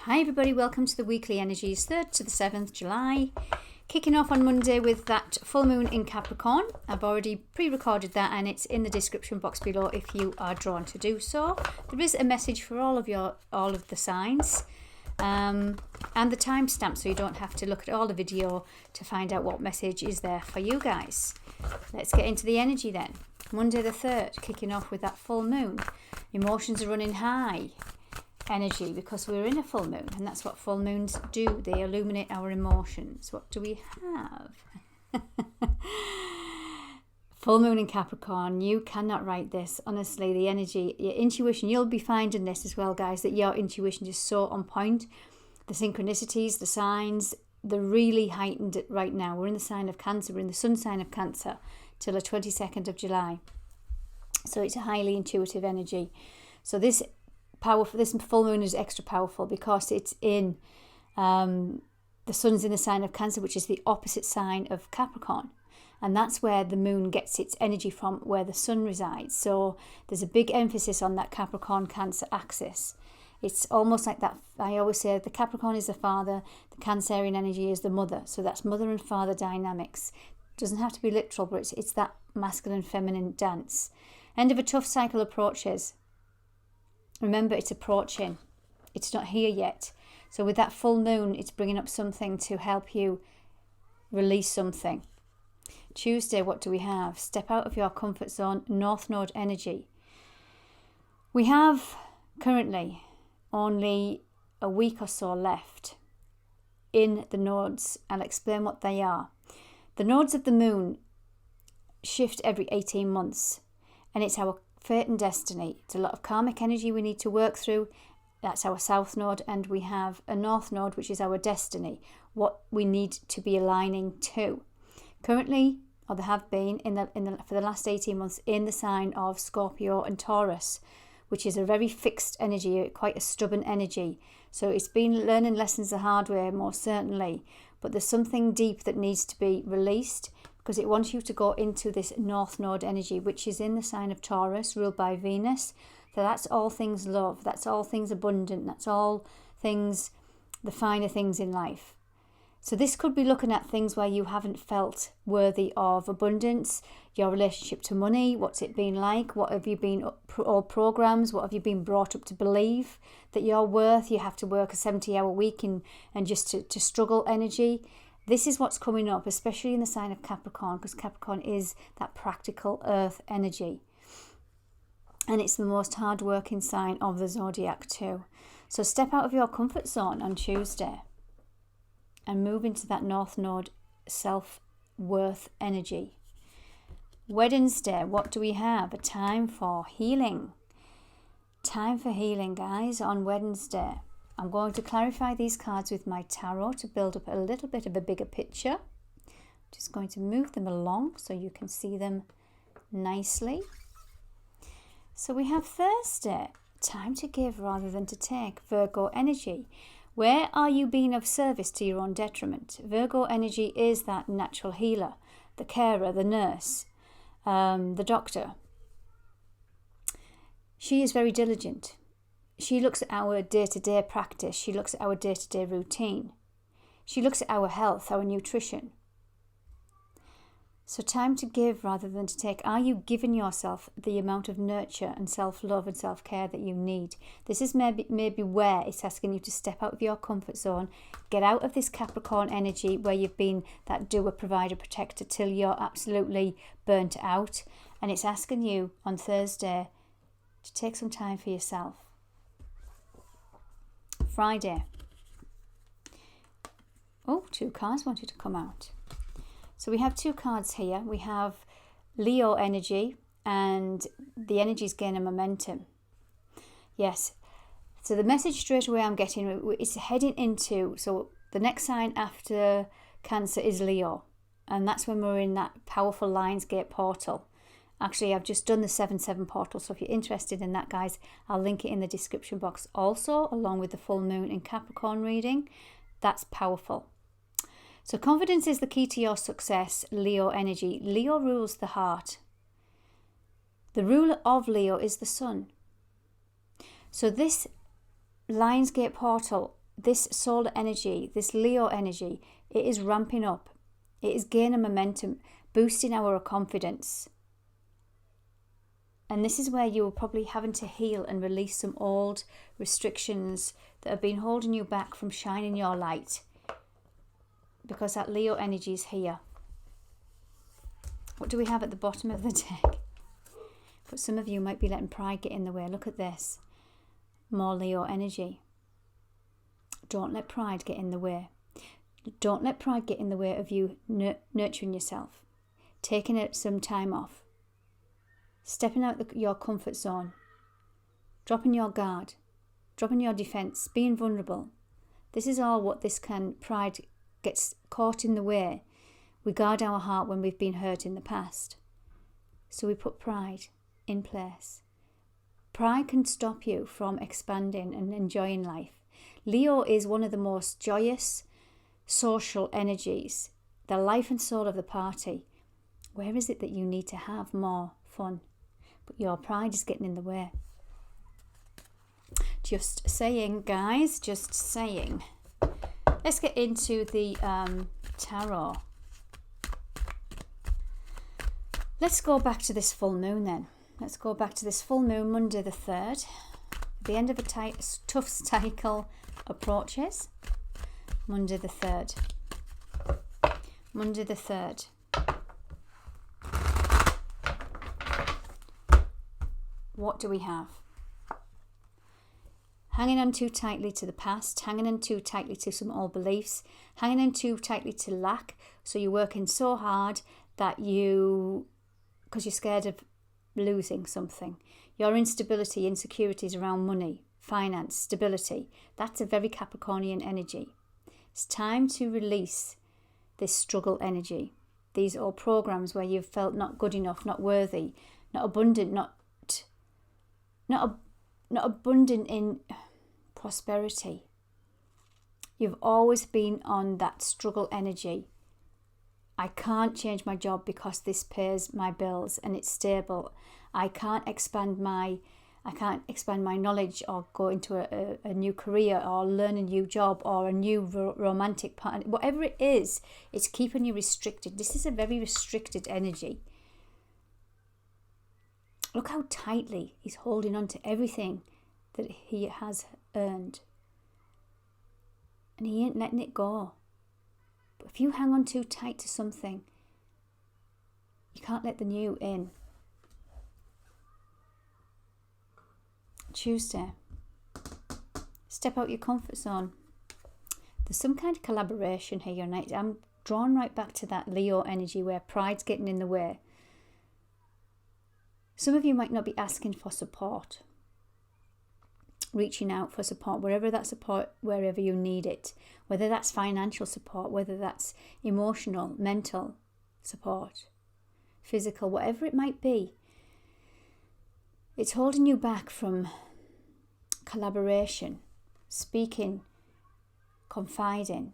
Hi everybody, welcome to the weekly energies, 3rd to the 7th July. Kicking off on Monday with that full moon in Capricorn. I've already pre-recorded that and it's in the description box below if you are drawn to do so. There is a message for all of the signs and the timestamp, so you don't have to look at all the video to find out what message is there for you guys. Let's get into the energy then. Monday the 3rd, kicking off with that full moon. Emotions are running high. Energy, because we're in a full moon, and that's what full moons do. They illuminate our emotions. What do we have? Full moon in Capricorn. You cannot write this. Honestly, the energy, your intuition, you'll be finding this as well, guys, that your intuition is so on point. The synchronicities, the signs, they're really heightened right now. We're in the sign of Cancer. We're in the sun sign of Cancer till the 22nd of July. So it's a highly intuitive energy. So this full moon is extra powerful because it's in the sun's in the sign of Cancer, which is the opposite sign of Capricorn, and that's where the moon gets its energy from, where the sun resides. So there's a big emphasis on that Capricorn Cancer axis. It's almost like that. I always say the Capricorn is the father, the Cancerian energy is the mother. So that's mother and father dynamics. It doesn't have to be literal, but it's that masculine feminine dance. End of a tough cycle approaches. Remember, it's approaching. It's not here yet. So with that full moon, it's bringing up something to help you release something. Tuesday, what do we have? Step out of your comfort zone, North Node energy. We have currently only a week or so left in the nodes. I'll explain what they are. The nodes of the moon shift every 18 months, and it's our fate and destiny. It's a lot of karmic energy we need to work through. That's our south node, and we have a north node, which is our destiny, what we need to be aligning to. Currently, or there have been for the last 18 months, in the sign of Scorpio and Taurus, which is a very fixed energy, quite a stubborn energy. So it's been learning lessons the hard way, most certainly, but there's something deep that needs to be released, because it wants you to go into this North Node energy, which is in the sign of Taurus, ruled by Venus. So that's all things love, that's all things abundant, that's all things, the finer things in life. So this could be looking at things where you haven't felt worthy of abundance, your relationship to money, what's it been like, what have you been, all programs, what have you been brought up to believe that you're worth, you have to work a 70-hour week and just to struggle energy. This is what's coming up, especially in the sign of Capricorn, because Capricorn is that practical earth energy. And it's the most hard-working sign of the zodiac too. So step out of your comfort zone on Tuesday and move into that North Node self-worth energy. Wednesday, what do we have? A time for healing. Time for healing, guys, on Wednesday. I'm going to clarify these cards with my tarot to build up a little bit of a bigger picture. Just going to move them along so you can see them nicely. So we have Thursday, time to give rather than to take, Virgo energy. Where are you being of service to your own detriment? Virgo energy is that natural healer, the carer, the nurse, the doctor. She is very diligent. She looks at our day-to-day practice. She looks at our day-to-day routine. She looks at our health, our nutrition. So time to give rather than to take. Are you giving yourself the amount of nurture and self-love and self-care that you need? This is maybe where it's asking you to step out of your comfort zone, get out of this Capricorn energy where you've been that doer, provider, protector till you're absolutely burnt out. And it's asking you on Thursday to take some time for yourself. Friday. Oh, 2 cards wanted to come out. So we have 2 cards here. We have Leo energy, and the energy is gaining momentum. Yes. So the message straight away I'm getting is heading into, so the next sign after Cancer is Leo. And that's when we're in that powerful Lionsgate portal. Actually, I've just done the 7/7 portal, so if you're interested in that, guys, I'll link it in the description box also, along with the full moon in Capricorn reading. That's powerful. So confidence is the key to your success, Leo energy. Leo rules the heart. The ruler of Leo is the sun. So this Lionsgate portal this solar energy, this Leo energy, it is ramping up. It is gaining momentum, boosting our confidence. And this is where you're probably having to heal and release some old restrictions that have been holding you back from shining your light. Because that Leo energy is here. What do we have at the bottom of the deck? But some of you might be letting pride get in the way. Look at this. More Leo energy. Don't let pride get in the way. Don't let pride get in the way of you nurturing yourself. Taking some time off. Stepping out your comfort zone. Dropping your guard. Dropping your defense. Being vulnerable. This is all what pride gets caught in the way. We guard our heart when we've been hurt in the past. So we put pride in place. Pride can stop you from expanding and enjoying life. Leo is one of the most joyous social energies, the life and soul of the party. Where is it that you need to have more fun? But your pride is getting in the way. Just saying, guys, just saying. Let's get into the tarot. Let's go back to this full moon then. Let's go back to this full moon, Monday the 3rd. The end of a tough cycle approaches. Monday the 3rd. Monday the 3rd. What do we have? Hanging on too tightly to the past, hanging on too tightly to some old beliefs, hanging on too tightly to lack. So you're working so hard that because you're scared of losing something. Your instability, insecurities around money, finance, stability. That's a very Capricornian energy. It's time to release this struggle energy. These old programs where you've felt not good enough, not worthy, not abundant, not abundant in prosperity. You've always been on that struggle energy. I can't change my job because this pays my bills and it's stable. I can't expand my knowledge or go into a new career or learn a new job or a new romantic partner. Whatever it is, it's keeping you restricted. This is a very restricted energy. Look how tightly he's holding on to everything that he has earned. And he ain't letting it go. But if you hang on too tight to something, you can't let the new in. Tuesday. Step out your comfort zone. There's some kind of collaboration here. And I'm drawn right back to that Leo energy where pride's getting in the way. Some of you might not be asking for support. Reaching out for support, wherever you need it. Whether that's financial support, whether that's emotional, mental support, physical, whatever it might be. It's holding you back from collaboration, speaking, confiding.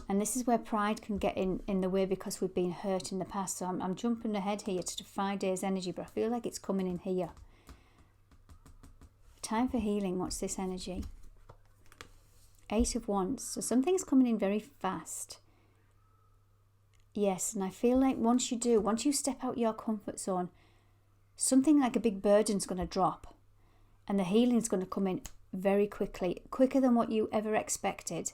And this is where pride can get in the way because we've been hurt in the past. So I'm jumping ahead here to 5 days energy, but I feel like it's coming in here. Time for healing. What's this energy? 8 of Wands. So something's coming in very fast. Yes, and I feel like once you step out your comfort zone, something like a big burden's going to drop. And the healing's going to come in very quickly, quicker than what you ever expected.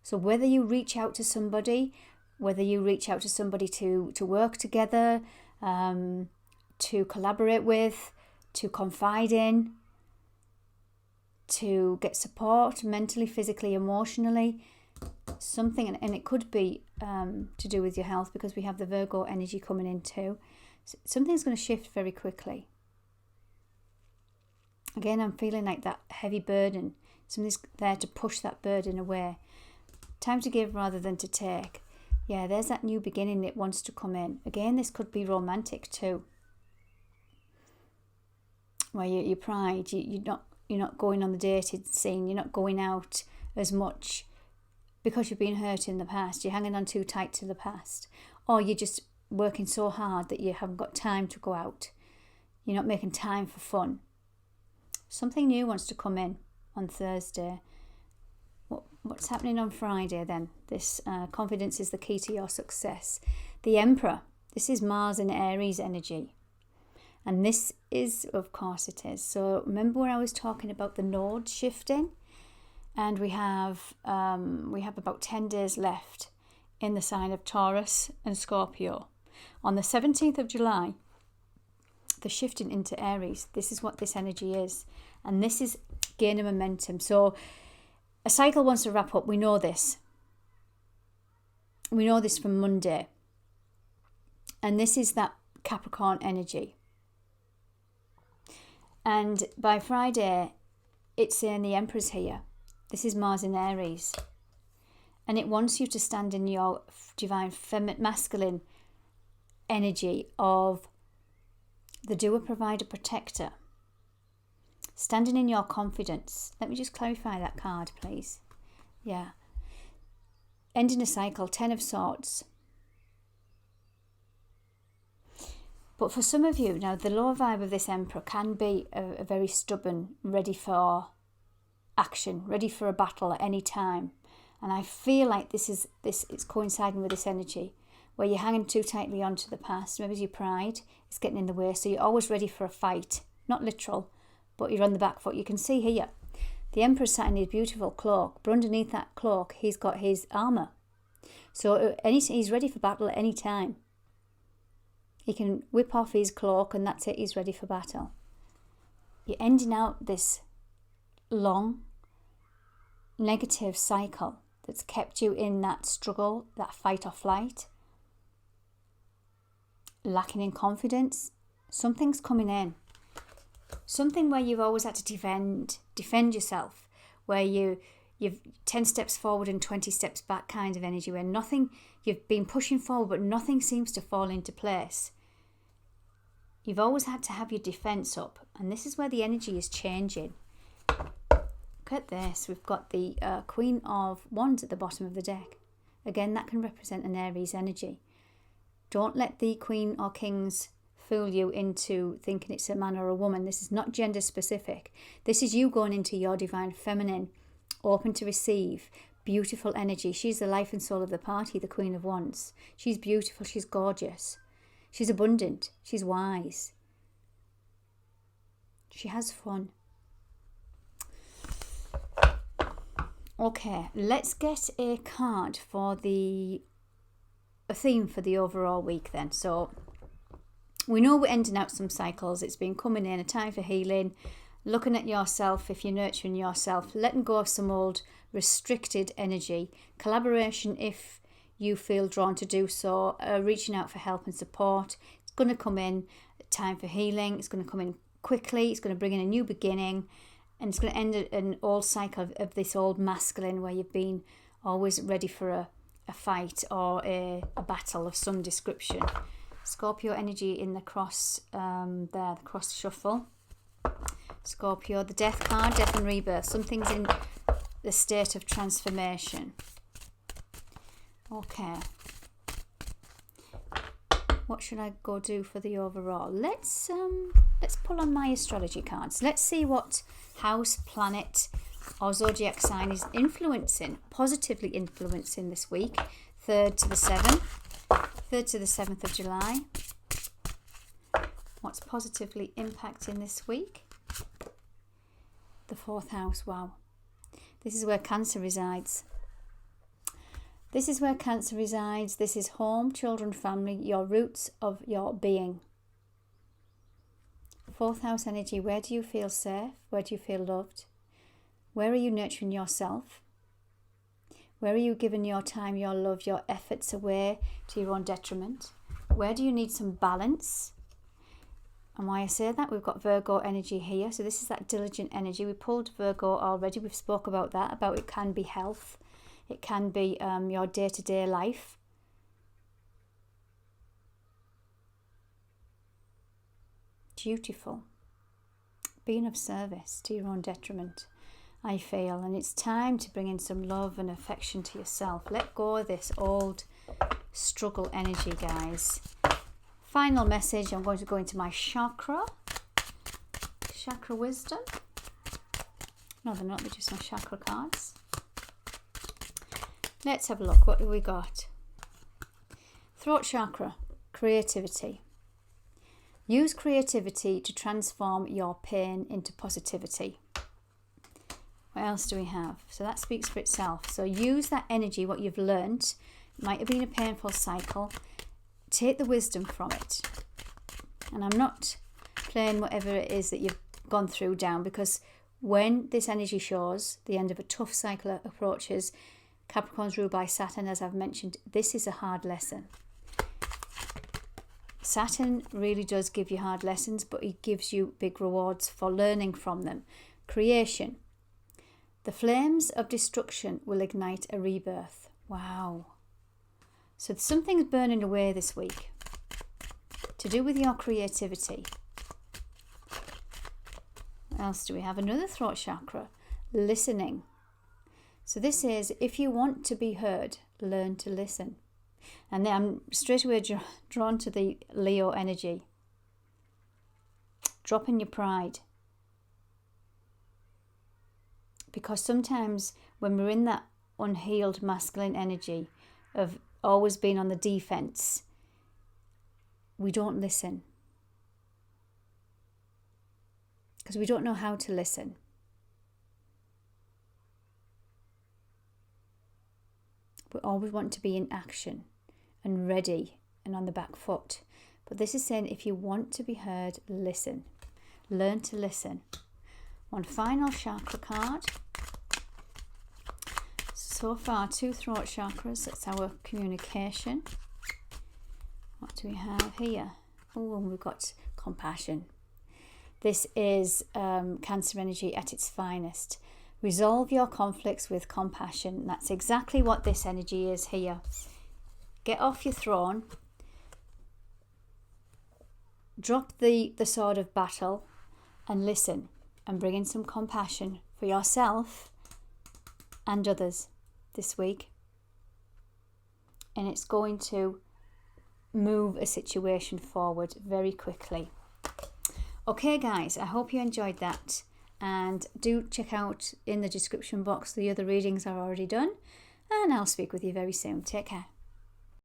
So whether you reach out to somebody, to work together, to collaborate with, to confide in, to get support mentally, physically, emotionally, something, and it could be to do with your health because we have the Virgo energy coming in too. So something's going to shift very quickly. Again, I'm feeling like that heavy burden. Something's there to push that burden away. Time to give rather than to take. Yeah, there's that new beginning that wants to come in. Again, this could be romantic too. Where your pride, you're not going on the dating scene. You're not going out as much because you've been hurt in the past. You're hanging on too tight to the past. Or you're just working so hard that you haven't got time to go out. You're not making time for fun. Something new wants to come in on Thursday. what's happening on Friday then? This confidence is the key to your success. The Emperor. This is Mars in Aries energy. And this is, of course it is. So remember where I was talking about the nodes shifting? And we have about 10 days left in the sign of Taurus and Scorpio. On the 17th of July, the shifting into Aries. This is what this energy is. And this is gaining momentum. So a cycle wants to wrap up. We know this. We know this from Monday. And this is that Capricorn energy. And by Friday, it's saying the Emperor's here. This is Mars in Aries. And it wants you to stand in your divine masculine energy of the doer, provider, protector. Standing in your confidence. Let me just clarify that card, please. Yeah. Ending a cycle, 10 of Swords. But for some of you, now the lower vibe of this Emperor can be a very stubborn, ready for action, ready for a battle at any time. And I feel like it's coinciding with this energy where you're hanging too tightly onto the past. Maybe your pride is getting in the way. So you're always ready for a fight. Not literal, but you're on the back foot. You can see here, the Emperor's sat in his beautiful cloak. But underneath that cloak, he's got his armour. So he's ready for battle at any time. He can whip off his cloak and that's it, he's ready for battle. You're ending out this long, negative cycle that's kept you in that struggle, that fight or flight. Lacking in confidence. Something's coming in. Something where you've always had to defend yourself. Where you've 10 steps forward and 20 steps back kind of energy. Where nothing, you've been pushing forward but nothing seems to fall into place. You've always had to have your defense up. And this is where the energy is changing. Look at this. We've got the Queen of Wands at the bottom of the deck. Again, that can represent an Aries energy. Don't let the Queen or Kings fool you into thinking it's a man or a woman. This is not gender specific. This is you going into your divine feminine, open to receive, beautiful energy. She's the life and soul of the party, the Queen of Wands. She's beautiful. She's gorgeous. She's abundant. She's wise. She has fun. Okay, let's get a card for a theme for the overall week then. So we know we're ending out some cycles. It's been coming in, a time for healing, looking at yourself if you're nurturing yourself, letting go of some old restricted energy, collaboration if you feel drawn to do so, reaching out for help and support. It's going to come in, time for healing. It's going to come in quickly. It's going to bring in a new beginning. And it's going to end an old cycle of this old masculine where you've been always ready for a fight or a battle of some description. Scorpio energy in the cross there, the cross shuffle. Scorpio, the death card, death and rebirth. Something's in the state of transformation. Okay. What should I go do for the overall? Let's pull on my astrology cards. Let's see what house, planet or zodiac sign is positively influencing this week. 3rd to the 7th of July. What's positively impacting this week? The 4th house. Wow. This is where Cancer resides. This is where Cancer resides. This is home, children, family, your roots of your being. 4th house energy. Where do you feel safe? Where do you feel loved? Where are you nurturing yourself? Where are you giving your time, your love, your efforts away to your own detriment? Where do you need some balance? And why I say that, we've got Virgo energy here. So this is that diligent energy. We pulled Virgo already. We've spoke about that, about it can be health. It can be your day-to-day life. Dutiful. Being of service to your own detriment, I feel. And it's time to bring in some love and affection to yourself. Let go of this old struggle energy, guys. Final message. I'm going to go into my chakra wisdom. No, they're not. They're just my chakra cards. Let's have a look. What do we got? Throat chakra, creativity. Use creativity to transform your pain into positivity. What else do we have? So that speaks for itself. So use that energy, what you've learnt. It might have been a painful cycle. Take the wisdom from it. And I'm not playing whatever it is that you've gone through down, because when this energy shows, the end of a tough cycle approaches, Capricorn's ruled by Saturn, as I've mentioned, this is a hard lesson. Saturn really does give you hard lessons, but it gives you big rewards for learning from them. Creation. The flames of destruction will ignite a rebirth. Wow. So something's burning away this week to do with your creativity. What else do we have? Another throat chakra, listening. So this is, if you want to be heard, learn to listen. And then I'm straight away drawn to the Leo energy. Dropping your pride. Because sometimes when we're in that unhealed masculine energy of always being on the defense, we don't listen. Because we don't know how to listen. We always want to be in action and ready and on the back foot. But this is saying, if you want to be heard, listen. Learn to listen. One final chakra card. So far, 2 throat chakras. That's our communication. What do we have here? Oh, we've got compassion. This is Cancer energy at its finest. Resolve your conflicts with compassion. That's exactly what this energy is here. Get off your throne. Drop the sword of battle and listen, and bring in some compassion for yourself and others this week. And it's going to move a situation forward very quickly. Okay guys, I hope you enjoyed that, and do check out in the description box the other readings are already done, and I'll speak with you very soon. Take care.